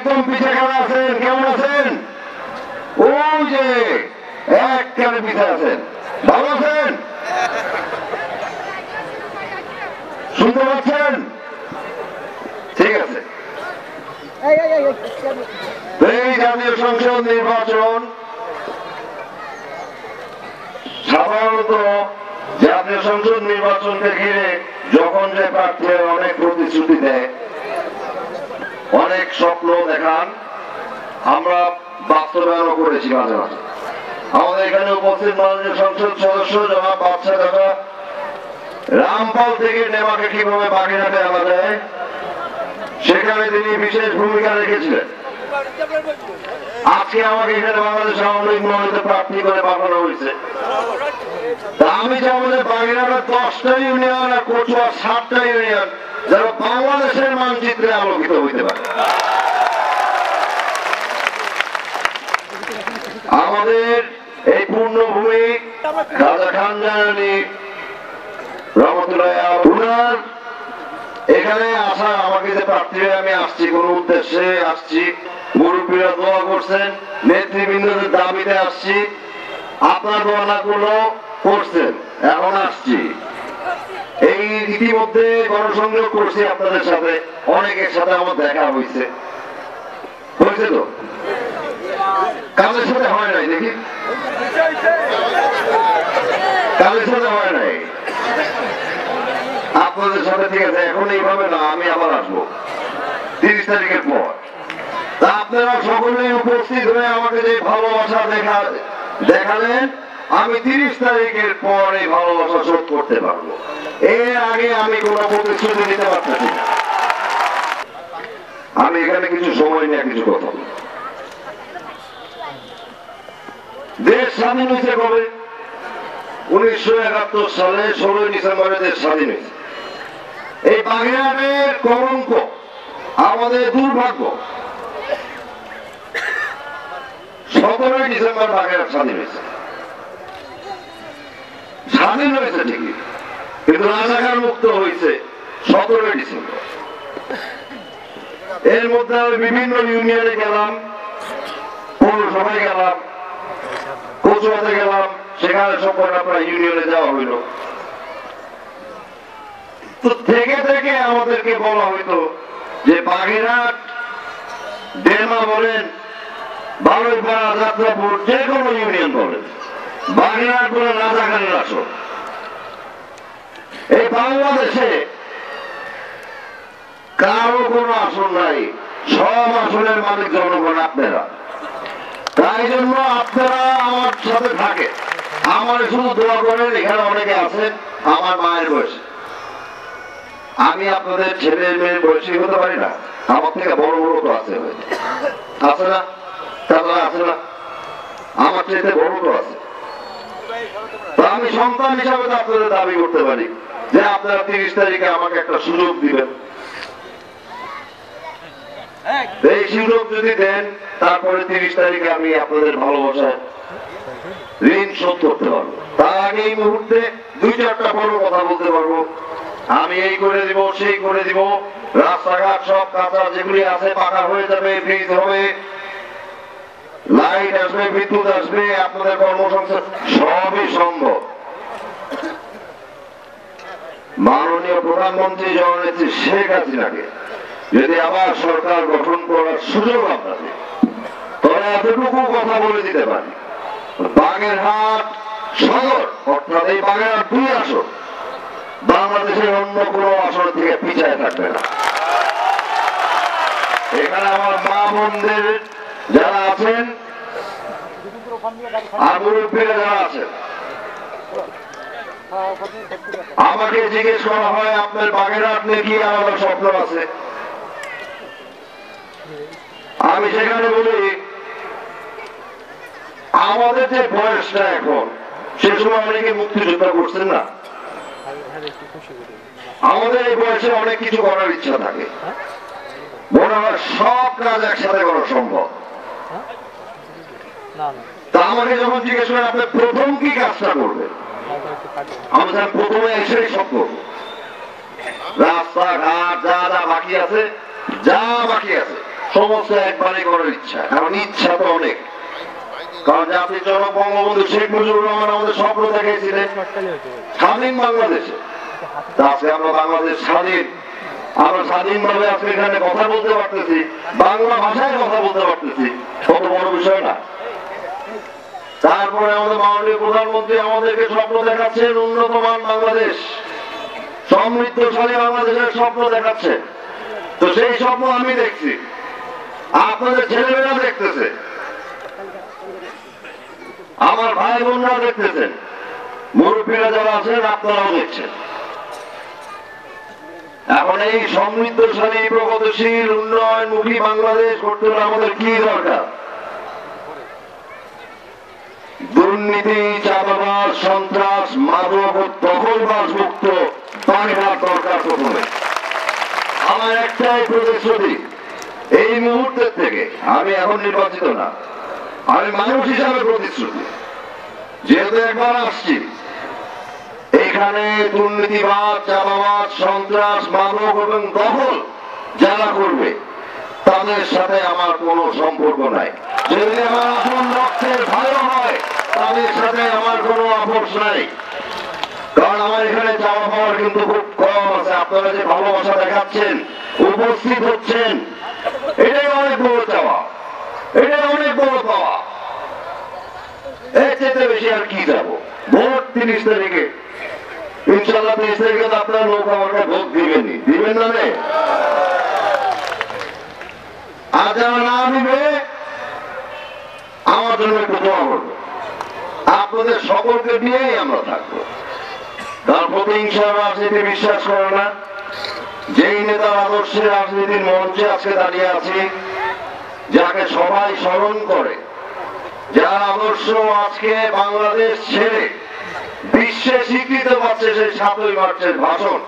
একদম পিছিয়ে কেমন আছেন? কেমন আছেন? ওই যে একবারে পিছিয়ে আছেন, ভালো আছেন? শুনতে পাচ্ছেন? ঠিক আছে। এই জাতীয় সংসদ নির্বাচন সাধারণত জাতীয় সংসদ নির্বাচনকে ঘিরে যখন যে প্রার্থীরা অনেক প্রতিশ্রুতি দেয়, অনেক স্বপ্ন দেখান, আমরা বাস্তবায়নও করেছি মাঝে মাঝে। আমাদের এখানে উপস্থিত মাননীয় সংসদ সদস্য জনাব বাদশা কাকা রামপাল থেকে নেমাকে কিভাবে বাগেরহাটে আনা যায় সেখানে তিনি বিশেষ ভূমিকা রেখেছিলেন। আজকে আমাকে এখানে বাংলাদেশ আওয়ামী লীগ মনোনীত প্রার্থী করে পাঠানো হয়েছে। আমি যে আমাদের বাগেরহাটের 10টা ইউনিয়ন আর কচুয়া 7টা ইউনিয়ন যারা বাংলাদেশের মানচিত্রে আলোকিত হইতে পারে। আমাদের এই পূর্ণভূমি রাজা খান জানানি রহমতুল্লাহ উনার এখানে আসা, আমাকে যে প্রার্থী আমি আসছি কোন উদ্দেশ্যে আসছি, মুরব্বীরা দোয়া করছেন, নেতৃবৃন্দদের দাবিতে আসছি, আপনার দোয়া না করলেও করছেন, এখন আসছি। এই ইতিমধ্যে গণসংযোগ করছি আপনাদের সাথে, অনেকের সাথে আমার দেখা হয়েছে, হয়েছে তো? কাজের সাথে হয় নাই, দেখি কাজের সাথে হয় নাই আপনাদের সাথে। ঠিক আছে, এখন এইভাবে না, আমি আবার আসবো 30 তারিখের পর। তা আপনারা সকলেই উপস্থিত হয়ে আমাকে যে ভালোবাসা দেখালেন, আমি 30 তারিখের পর এই ভালোবাসা শোধ করতে পারবো। এর আগে আমি কোনো প্রতিশ্রুতি দিতে পারতেছি না। আমি এখানে কিছু সময় নিয়ে কিছু কথা বলি। দেশ স্বাধীন হয়েছে কবে? 1971 সালে 16 ডিসেম্বরে দেশ স্বাধীন হয়েছে। এই বাগেরহাটের কলঙ্ক, আমাদের দুর্ভাগ্য, 17 ডিসেম্বর বাগেরহাট স্বাধীন হয়েছে। স্বাধীন হয়েছে ঠিকই, কিন্তু রাজাকার মুক্ত হয়েছে 17 ডিসেম্বর। এর মধ্যে আমি বিভিন্ন ইউনিয়নে গেলাম, পৌরসভায় গেলাম, কচুয়াতে গেলাম, সেখানে সব কয়টা ইউনিয়নে যাওয়া হইল। তো থেকে থেকে আমাদেরকে বলা হইতো যে বাগেরহাট, ডেমা বলেন, বালুইপাড়া, যাত্রাপুর, যে কোনো ইউনিয়ন বলেন, বাগেরহাট বলে রাজাকারের আসন। এই বাংলাদেশে কারো কোনো আসন নাই, সব আসনের মালিক জনগণ আপনারা। তাই জন্য আপনারা আমার সাথে থাকে, আমার শুধু দোয়া করেন। এখানে অনেকে আছেন আমার মায়ের বয়সে, আমি আপনাদের ছেলে মেয়ের বয়সী হতে পারি না, আমার থেকে বড় বড় তো আছে, আছে না? তারা আছে না? আমার চেয়ে বড় তো আছে। তো আমি সন্তান হিসাবে তো আপনাদের দাবি করতে পারি যে আপনারা 30 তারিখে আমাকে একটা সুযোগ দিবেন। এই সুযোগ যদি দেন, তারপরে 30 তারিখে আমি আপনাদের ভালোবাসায় ঋণ শোধ করতে পারবো। তার আগে এই মুহূর্তে 2-4টা বড় কথা বলতে পারবো। আমি এই করে দিব, সেই করে দিব, রাস্তাঘাট সব কাঁচা যেগুলি আছে পাকা হয়ে যাবে, ব্রিজ হবে, লাইট আসবে, বিদ্যুৎ আসবে, আপনাদের কর্মসংস্থান সবই সম্ভব। মাননীয় প্রধানমন্ত্রী জননেত্রী শেখ হাসিনাকে যদি আবার সরকার গঠন করার সুযোগ আপনাদের, তবে এতটুকু কথা বলে দিতে পারি, বাগেরহাট সদর অর্থাৎ এই বাগেরহাট 2 আসন বাংলাদেশের অন্য কোন আসন থেকে পিছায় থাকবে না। এখানে আমার মা বোনদের যারা আছেন আর মুরব্বীরা যারা আছেন, আমাকে জিজ্ঞেস করা হয় আপনার বাগেরহাট নিয়ে কি আলাদা স্বপ্ন আছে। আমি সেখানে বলি আমাদের যে বয়সটা এখন, সে সময় অনেকে মুক্তিযোদ্ধা করছেন না, আমাদের এই বয়সে অনেক কিছু করার ইচ্ছা থাকে, মনে হয় সব কাজ একসাথে করা সম্ভব। তা আমাকে যখন জিজ্ঞেস করেন আপনি প্রথম কি কাজটা করবেন, আমি প্রথমে এসে সব করবো। রাস্তাঘাট যা যা বাকি আছে সমস্ত একবারই করার ইচ্ছা, কারণ ইচ্ছা তো অনেক। কারণ জাতির জনক বঙ্গবন্ধু শেখ মুজিবুর রহমান আমাদের স্বপ্ন দেখিয়েছিলেন স্বাধীন বাংলাদেশে। আজকে আমরা বাংলাদেশ স্বাধীন, আমরা স্বাধীনভাবে আজকে এখানে কথা বলতে পারতেছি, বাংলা ভাষায় কথা বলতে পারতেছি, কত বড় বিষয় না? তারপরে আমাদের মাননীয় প্রধানমন্ত্রী আমাদেরকে স্বপ্ন দেখাচ্ছেন উন্নত মান বাংলাদেশ, সমৃদ্ধশালী বাংলাদেশের স্বপ্ন দেখাচ্ছে। তো সেই স্বপ্ন আমি দেখছি, আপনাদের ছেলেমেয়েরা দেখতেছে, আমার ভাই বোনরা দেখতেছেন, মুরব্বীরা যারা আছেন আপনারাও দেখছেন। এখন এই সমৃদ্ধশালী প্রগতিশীল উন্নয়নমুখী বাংলাদেশ করতে হলে আমাদের কি দরকার? দুর্নীতি, চাঁদাবাজ, সন্ত্রাস, মাদক ও দখলবাজ মুক্ত বাংলার দরকার। প্রথমে আমার একটাই প্রতিশ্রুতি, এই মুহূর্তের থেকে, আমি এখন নির্বাচিত না, আমি মানুষ হিসাবে প্রতিশ্রুতি, যেহেতু একবার আসছি, এখানে দুর্নীতিবাদ, চাঁদাবাজ, সন্ত্রাস, মাদক এবং দখল যারা করবে তাদের সাথে আমার কোনো সম্পর্ক নাই। যদি আমার আপন রক্তের ভালো হয় তাদের সাথে আমার কোনো আপোষ নাই, কারণ আমার এখানে চাওয়া পাওয়ার কিন্তু খুব কম আছে। আপনারা যে ভালোবাসা দেখাচ্ছেন, উপস্থিত হচ্ছেন, এটাই অনেক বড় চাওয়া, এটাই অনেক বড় পাওয়া। এর চেয়ে বেশি আর কি যাবো? ভোট 30 তারিখে, ইনশাল্লাহ 30 তারিখে তো আপনার লোক আমাকে ভোট দিবেনই, দিবেন না? আর যারা না দিবে আমার জন্য একটু দোয়া করবে। আপনাদের সকলকে নিয়েই আমরা থাকবো। তার প্রতিহিংসা রাজনীতি বিশ্বাস করে না। যেই নেতার আদর্শে রাজনীতির মঞ্চে আজকে দাঁড়িয়ে আছি, যাকে সবাই স্মরণ করে, যার আদর্শ আজকে বাংলাদেশ ছেড়ে বিশ্বে স্বীকৃতি পাচ্ছে, সেই 7ই মার্চের ভাষণ,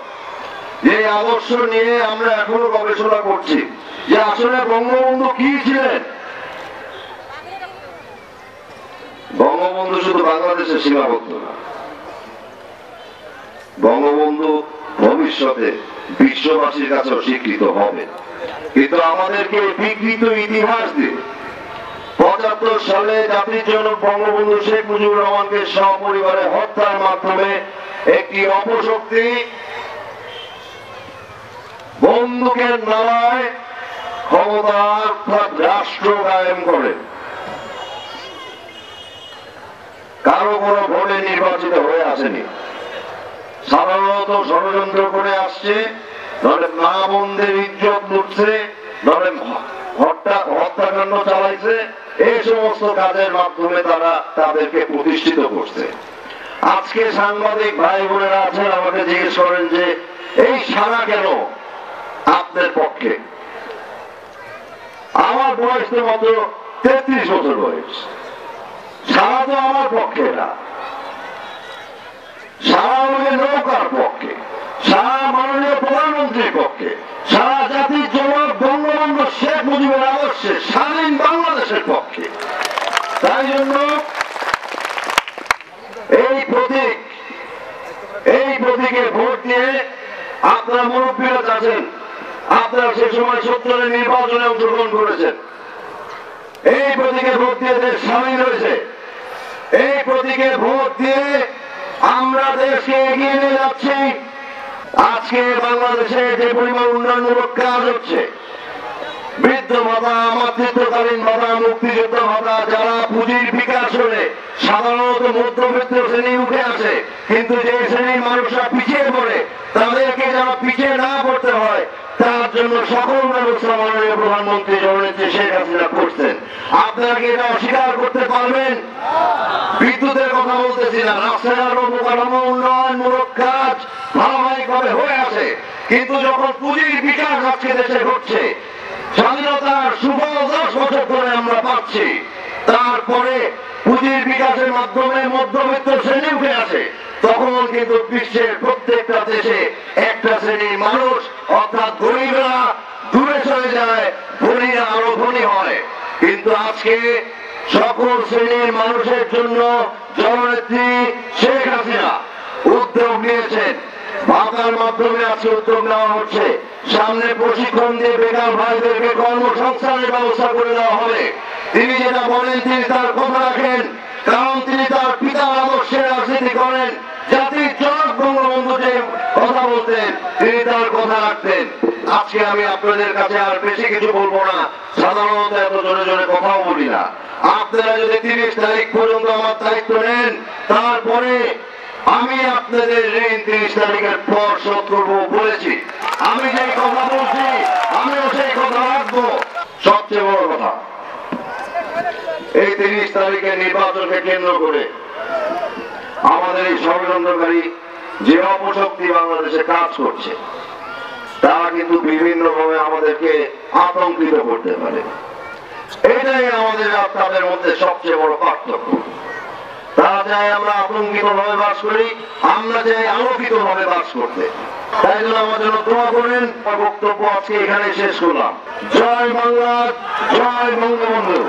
যে আদর্শ নিয়ে আমরা এখনো গবেষণা করছি যে আসলে বঙ্গবন্ধু কি ছিলেন। বঙ্গবন্ধু শুধু বাংলাদেশে সীমাবদ্ধ না, বঙ্গবন্ধু ভবিষ্যতে বিশ্ববাসীর কাছেও স্বীকৃত হবে। কিন্তু আমাদেরকে বিকৃত ইতিহাস দিয়ে 75 সালে জাতির জনক বঙ্গবন্ধু শেখ মুজিবুর রহমানকে সপরিবারে হত্যার মাধ্যমে একটি অপশক্তি বন্দুকের নালায় ক্ষমতা অর্থাৎ রাষ্ট্র কায়েম করেন। কারো কোনো ভোটে নির্বাচিত হয়ে আসেনি, সাধারণত ষড়যন্ত্র করে আসছে, ধরে মা বোনদের ইজ্জত লুটছে, ধরে হত্যাকাণ্ড চালাইছে, এই সমস্ত কাজের মাধ্যমে তারা তাদেরকে প্রতিষ্ঠিত করছে। আজকে সাংবাদিক ভাই বোনেরা আছেন, আমাকে জিজ্ঞেস করেন যে এই সারা কেন আপনার পক্ষে? আমার বয়স তো মাত্র 33 বছর বয়স, সারা তো আমার পক্ষে না, সারা আমাদের নৌকার পক্ষে, সারা মাননীয় প্রধানমন্ত্রীর পক্ষে, সারা জাতির জনক বঙ্গবন্ধু শেখ মুজিবের আদর্শে স্বাধীন বাংলাদেশের পক্ষে। তাই জন্য এই প্রতীকে ভোট দিয়ে আপনারা মুরব্বীরা আছেন, আপনারা সে সময় 70 নির্বাচনে অংশগ্রহণ করেছেন, এই প্রতীকে ভোট দিয়ে দেশ স্বাধীন হয়েছে। এই প্রতীকে ভোট দিয়ে আমরা দেশকে এগিয়ে নিয়ে যাচ্ছি। আজকে বাংলাদেশে যে পরিমাণ উন্নয়নমূলক কাজ হচ্ছে, বৃদ্ধ ভাতা, মাতৃত্বকালীন ভাতা, মুক্তিযোদ্ধা ভাতা, যারা পুঁজির বিকাশ হলে সাধারণত মধ্যবিত্ত শ্রেণী উঠে আসে, কিন্তু যে শ্রেণীর মানুষরা পিছিয়ে পড়ে, তাদেরকে যেন পিছিয়ে না পড়তে হয় তার জন্য সকল ব্যবস্থা মাননীয় প্রধানমন্ত্রী জননেত্রী শেখ হাসিনা করছেন। আপনারা কি এটা অস্বীকার করতে পারবেন? বিদ্যুতের কথা বলতেছি না, রাস্তাঘাট অবকাঠামো উন্নয়নমূলক কাজ ধারাবাহিকভাবে হয়ে আছে, কিন্তু যখন পুঁজির বিকাশ আজকে দেশে ঘটছে, স্বাধীনতার সুফল 10 বছর ধরে আমরা পাচ্ছি, তারপরে পুঁজির বিকাশের মাধ্যমে মধ্যবিত্ত শ্রেণী উঠে আসে, তখন কিন্তু বিশ্বের প্রত্যেকটা দেশে একটা শ্রেণীর মানুষ অর্থাৎ গরিবরা দূরে চলে যায়, ধনীরা আরো ধনী হয়। কিন্তু আজকে সকল শ্রেণীর মানুষের জন্য জননেত্রী শেখ হাসিনা উদ্যোগ নিয়েছেন, ভাতার মাধ্যমে আজকে উদ্যোগ নেওয়া হচ্ছে। সামনে প্রশিক্ষণ দিয়ে বেকার ভাইদেরকে কর্মসংস্থানের ব্যবস্থা করে দেওয়া হবে। তিনি যেটা বলেন তিনি তার কথা রাখেন, কারণ তিনি তার পিতার আদর্শে রাজনীতি করেন। জাতির জনক বঙ্গবন্ধু যে কথা বলতেন তিনি তার কথা রাখতেন। আজকে আমি আপনাদের কাছে আর বেশি কিছু বলবো না, সাধারণত এত জোরে জোরে কথাও বলি না। আপনারা যদি 30 তারিখ পর্যন্ত আমার দায়িত্ব নেন, তারপরে আমি আপনাদের ঋণ 30 তারিখের পর শোধ করবো বলেছি। আমি যেই কথা বলছি আমিও সেই কথা রাখবো। সবচেয়ে বড় কথা, এই 30 তারিখের নির্বাচনকে কেন্দ্র করে আমাদের এই ষড়যন্ত্রকারী যে অপশক্তি বাংলাদেশে কাজ করছে তারা কিন্তু বিভিন্ন ভাবে আমাদেরকে আতঙ্কিত করতে পারে। এটাই আমাদের আর তাদের মধ্যে সবচেয়ে বড় পার্থক্য। তারা চায় আমরা আতঙ্কিত ভাবে বাস করি, আমরা চাই আলোকিত ভাবে বাস করতে। তাই জন্য আমার জন্য দোয়া করেন। বক্তব্য আজকে এখানে শেষ করলাম। জয় বাংলা, জয় বঙ্গবন্ধু।